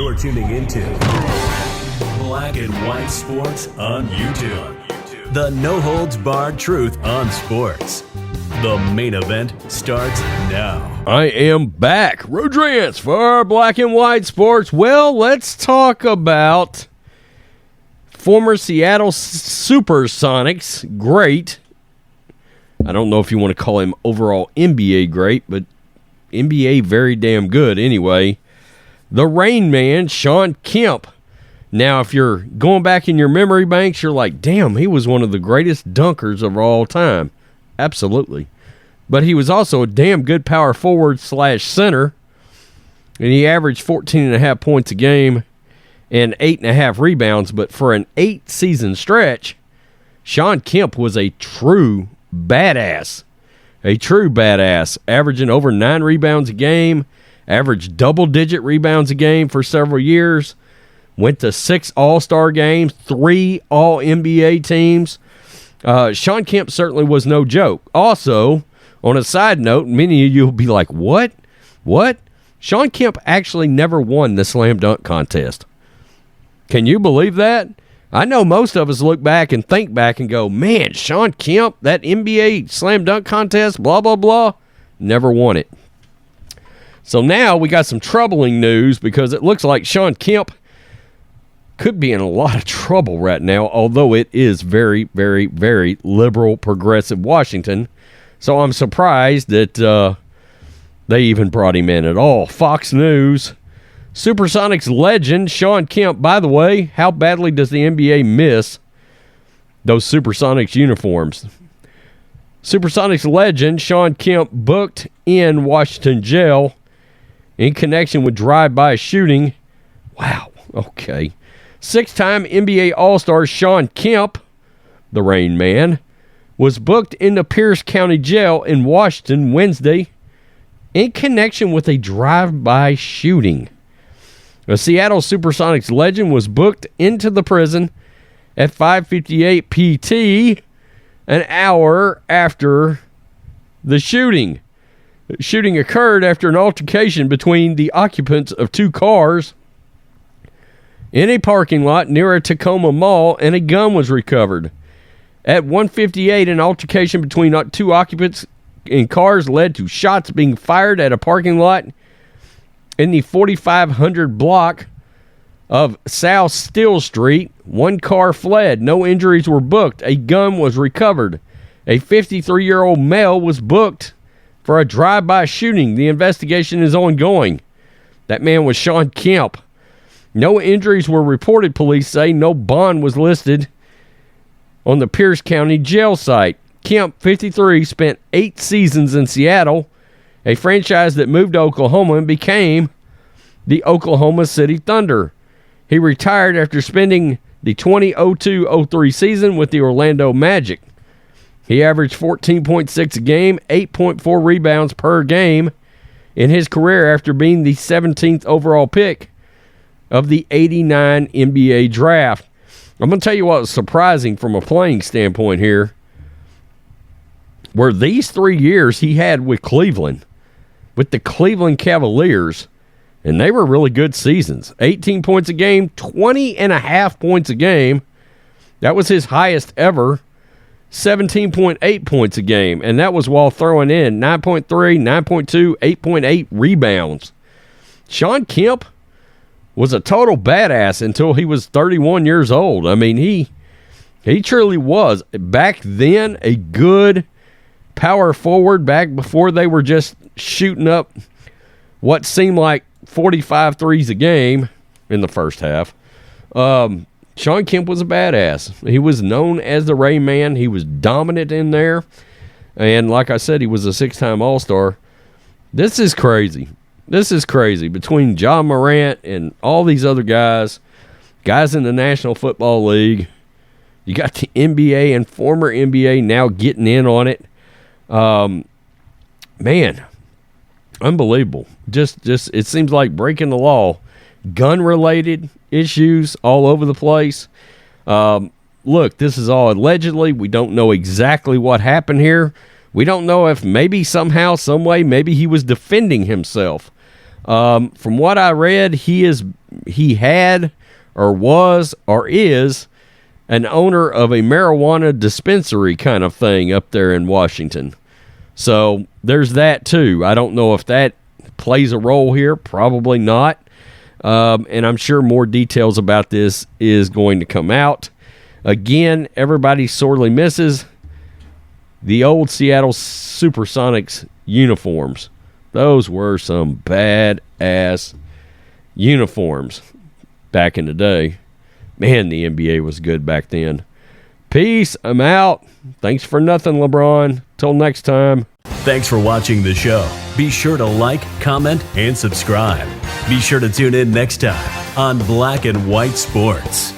You're tuning into Black and White Sports on YouTube. The no-holds-barred truth on sports. The main event starts now. I am back. Rodrance for Black and White Sports. Well, let's talk about former Seattle Supersonics great. I don't know if you want to call him overall NBA great, but NBA very damn good anyway. The Rain Man, Shawn Kemp. Now, if you're going back in your memory banks, you're like, damn, he was one of the greatest dunkers of all time. Absolutely. But he was also a damn good power forward / center, and he averaged 14.5 points a game and 8.5 rebounds. But for an 8-season stretch, Shawn Kemp was a true badass. Averaging over 9 rebounds a game, averaged double-digit rebounds a game for several years, went to 6 All-Star games, 3 All-NBA teams. Shawn Kemp certainly was no joke. Also, on a side note, many of you will be like, what? Shawn Kemp actually never won the slam dunk contest. Can you believe that? I know most of us look back and think back and go, man, Shawn Kemp, that NBA slam dunk contest, blah, blah, blah, never won it. So now we got some troubling news because it looks like Shawn Kemp could be in a lot of trouble right now, although it is very, very, very liberal, progressive Washington. So I'm surprised that they even brought him in at all. Fox News. Supersonics legend Shawn Kemp. By the way, how badly does the NBA miss those Supersonics uniforms? Supersonics legend Shawn Kemp booked in Washington jail in connection with drive-by shooting. Wow, okay. 6-time NBA All-Star Shawn Kemp, the Rain Man, was booked into Pierce County Jail in Washington Wednesday in connection with a drive-by shooting. A Seattle Supersonics legend was booked into the prison at 5:58 PT, an hour after the shooting. The shooting occurred after an altercation between the occupants of 2 cars in a parking lot near a Tacoma mall, and a gun was recovered. At 1:58, an altercation between 2 occupants in cars led to shots being fired at a parking lot in the 4500 block of South Steel Street. 1 car fled. No injuries were booked. A gun was recovered. A 53-year-old male was booked for a drive-by shooting. The investigation is ongoing. That man was Shawn Kemp. No injuries were reported, police say. No bond was listed on the Pierce County jail site. Kemp, 53, spent 8 seasons in Seattle, a franchise that moved to Oklahoma and became the Oklahoma City Thunder. He retired after spending the 2002-03 season with the Orlando Magic. He averaged 14.6 a game, 8.4 rebounds per game in his career after being the 17th overall pick of the 89 NBA draft. I'm going to tell you what was surprising from a playing standpoint here were these 3 years he had with Cleveland, with the Cleveland Cavaliers, and they were really good seasons. 18 points a game, 20.5 points a game. That was his highest ever. 17.8 points a game, and that was while throwing in 9.3, 9.2, 8.8 rebounds. Shawn Kemp was a total badass until he was 31 years old. I mean, he truly was, back then, a good power forward, back before they were just shooting up what seemed like 45 threes a game in the first half. Shawn Kemp was a badass. He was known as the Rain Man. He was dominant in there. And like I said, he was a 6-time All-Star. This is crazy. Between John Morant and all these other guys in the National Football League. You got the NBA and former NBA now getting in on it. Man, unbelievable. Just it seems like breaking the law. Gun-related issues all over the place. Look, this is all allegedly. We don't know exactly what happened here. We don't know if maybe somehow, some way, maybe he was defending himself. From what I read, he is he had or was or is an owner of a marijuana dispensary kind of thing up there in Washington. So there's that too. I don't know if that plays a role here. Probably not. And I'm sure more details about this is going to come out. Again, everybody sorely misses the old Seattle Supersonics uniforms. Those were some badass uniforms back in the day. Man, the NBA was good back then. Peace. I'm out. Thanks for nothing, LeBron. Till next time. Thanks for watching the show. Be sure to like, comment, and subscribe. Be sure to tune in next time on Black and White Sports.